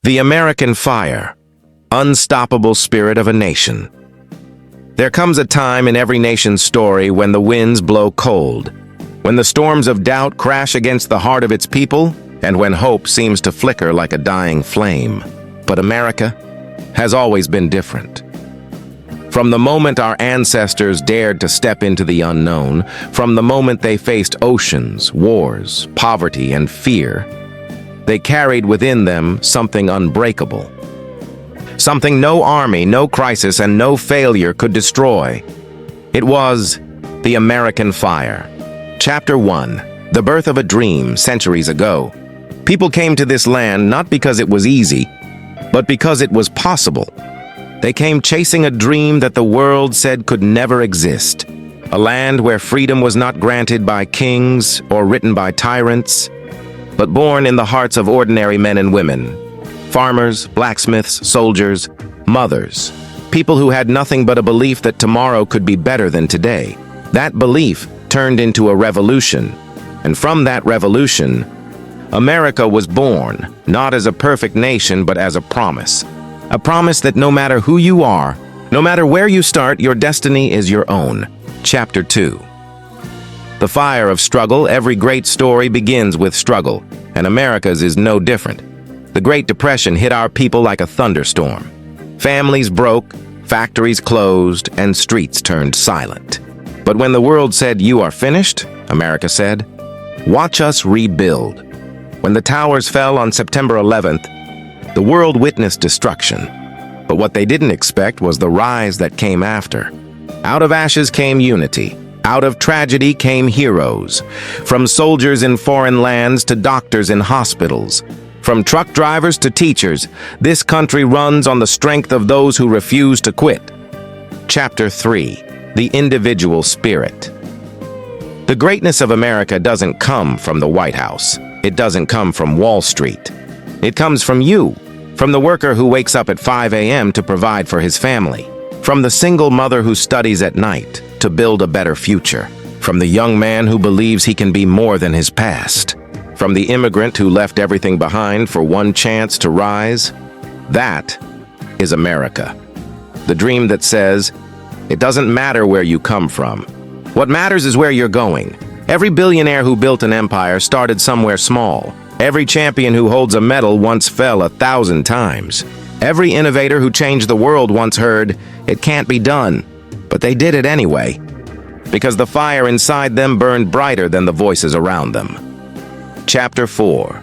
The American fire, unstoppable spirit of a nation. There comes a time in every nation's story when the winds blow cold, when the storms of doubt crash against the heart of its people, and when hope seems to flicker like a dying flame. But America has always been different. From the moment our ancestors dared to step into the unknown, from the moment they faced oceans, wars, poverty, and fear, they carried within them something unbreakable. Something no army, no crisis, and no failure could destroy. It was the American fire. Chapter 1. The birth of a dream centuries ago. People came to this land not because it was easy, but because it was possible. They came chasing a dream that the world said could never exist. A land where freedom was not granted by kings or written by tyrants, but born in the hearts of ordinary men and women. Farmers, blacksmiths, soldiers, mothers. People who had nothing but a belief that tomorrow could be better than today. That belief turned into a revolution. And from that revolution, America was born, not as a perfect nation, but as a promise. A promise that no matter who you are, no matter where you start, your destiny is your own. Chapter 2. The fire of struggle. Every great story begins with struggle, and America's is no different. The Great Depression hit our people like a thunderstorm. Families broke, factories closed, and streets turned silent. But when the world said, "You are finished," America said, "Watch us rebuild." When the towers fell on September 11th, the world witnessed destruction. But what they didn't expect was the rise that came after. Out of ashes came unity. Out of tragedy came heroes. From soldiers in foreign lands to doctors in hospitals. From truck drivers to teachers, this country runs on the strength of those who refuse to quit. Chapter 3. The individual spirit. The greatness of America doesn't come from the White House. It doesn't come from Wall Street. It comes from you, from the worker who wakes up at 5 a.m. to provide for his family, from the single mother who studies at night to build a better future, from the young man who believes he can be more than his past, from the immigrant who left everything behind for one chance to rise. That is America. The dream that says, it doesn't matter where you come from. What matters is where you're going. Every billionaire who built an empire started somewhere small. Every champion who holds a medal once fell 1,000 times. Every innovator who changed the world once heard, "It can't be done." But they did it anyway, because the fire inside them burned brighter than the voices around them. Chapter 4.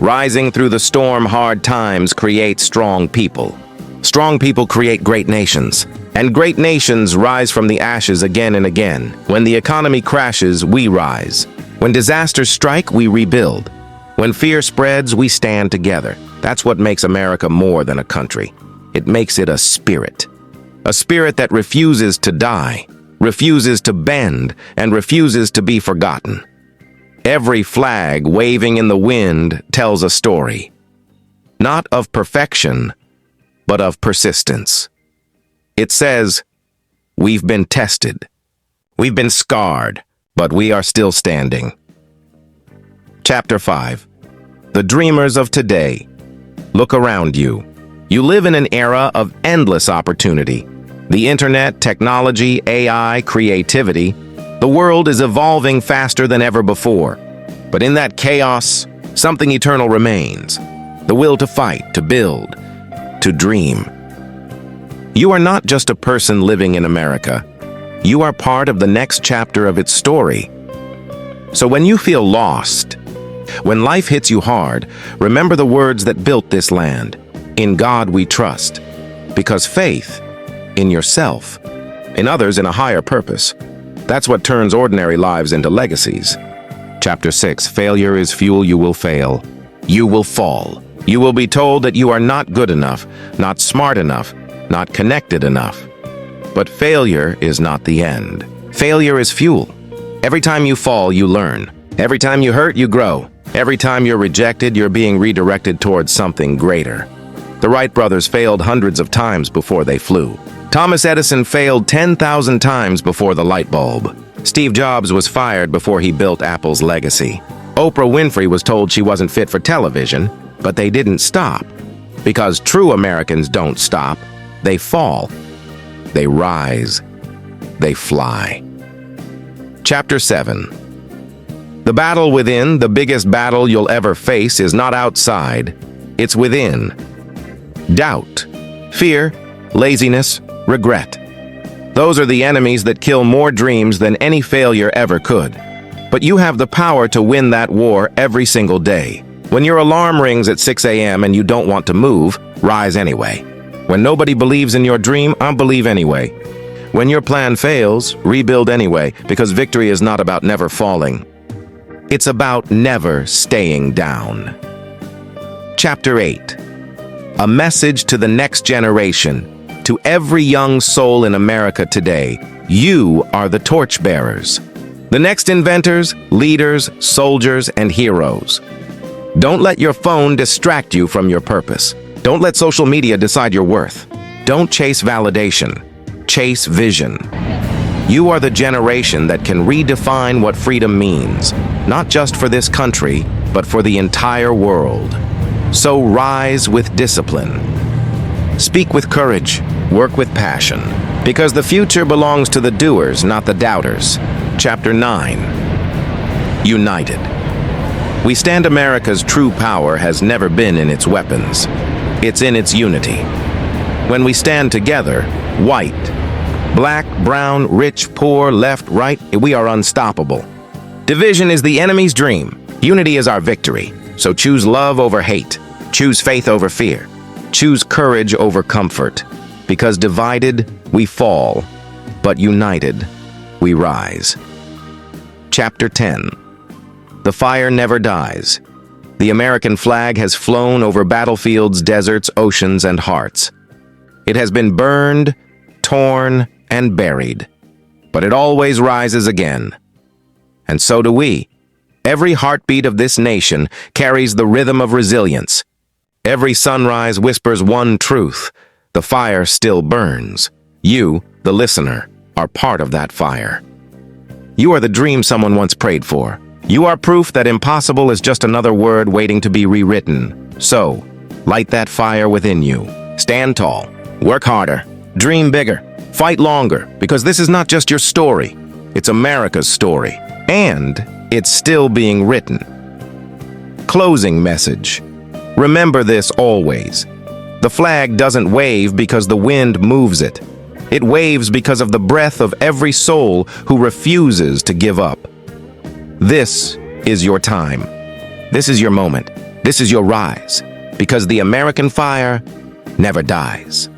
Rising through the storm, hard times create strong people. Strong people create great nations. And great nations rise from the ashes again and again. When the economy crashes, we rise. When disasters strike, we rebuild. When fear spreads, we stand together. That's what makes America more than a country. It makes it a spirit. A spirit that refuses to die, refuses to bend, and refuses to be forgotten. Every flag waving in the wind tells a story. Not of perfection, but of persistence. It says, we've been tested. We've been scarred, but we are still standing. Chapter 5. The dreamers of today. Look around you. You live in an era of endless opportunity. The internet, technology, AI, creativity. The world is evolving faster than ever before. But in that chaos, something eternal remains. The will to fight, to build, to dream. You are not just a person living in America. You are part of the next chapter of its story. So when you feel lost, when life hits you hard, remember the words that built this land. In God we trust. Because faith, in yourself, in others, in a higher purpose. That's what turns ordinary lives into legacies. Chapter 6. Failure is fuel. You will fail. You will fall. You will be told that you are not good enough, not smart enough, not connected enough. But failure is not the end. Failure is fuel. Every time you fall, you learn. Every time you hurt, you grow. Every time you're rejected, you're being redirected towards something greater. The Wright brothers failed hundreds of times before they flew. Thomas Edison failed 10,000 times before the light bulb. Steve Jobs was fired before he built Apple's legacy. Oprah Winfrey was told she wasn't fit for television, but they didn't stop. Because true Americans don't stop. They fall. They rise. They fly. Chapter 7. The battle within, the biggest battle you'll ever face, is not outside. It's within. Doubt, fear, laziness, regret. Those are the enemies that kill more dreams than any failure ever could. But you have the power to win that war every single day. When your alarm rings at 6 a.m. and you don't want to move, rise anyway. When nobody believes in your dream, believe anyway. When your plan fails, rebuild anyway, because victory is not about never falling. It's about never staying down. Chapter 8. A message to the next generation. To every young soul in America today, you are the torchbearers. The next inventors, leaders, soldiers, and heroes. Don't let your phone distract you from your purpose. Don't let social media decide your worth. Don't chase validation. Chase vision. You are the generation that can redefine what freedom means, not just for this country, but for the entire world. So rise with discipline. Speak with courage. Work with passion. Because the future belongs to the doers, not the doubters. Chapter 9. United. We stand America's true power has never been in its weapons. It's in its unity. When we stand together, white, black, brown, rich, poor, left, right, we are unstoppable. Division is the enemy's dream. Unity is our victory. So choose love over hate. Choose faith over fear. Choose courage over comfort. Because divided, we fall. But united, we rise. Chapter 10. The fire never dies. The American flag has flown over battlefields, deserts, oceans, and hearts. It has been burned, torn, and buried. But it always rises again. And so do we. Every heartbeat of this nation carries the rhythm of resilience. Every sunrise whispers one truth. The fire still burns. You, the listener, are part of that fire. You are the dream someone once prayed for. You are proof that impossible is just another word waiting to be rewritten. So, light that fire within you. Stand tall. Work harder. Dream bigger. Fight longer, because this is not just your story. It's America's story. And it's still being written. Closing message. Remember this always. The flag doesn't wave because the wind moves it. It waves because of the breath of every soul who refuses to give up. This is your time. This is your moment. This is your rise. Because the American fire never dies.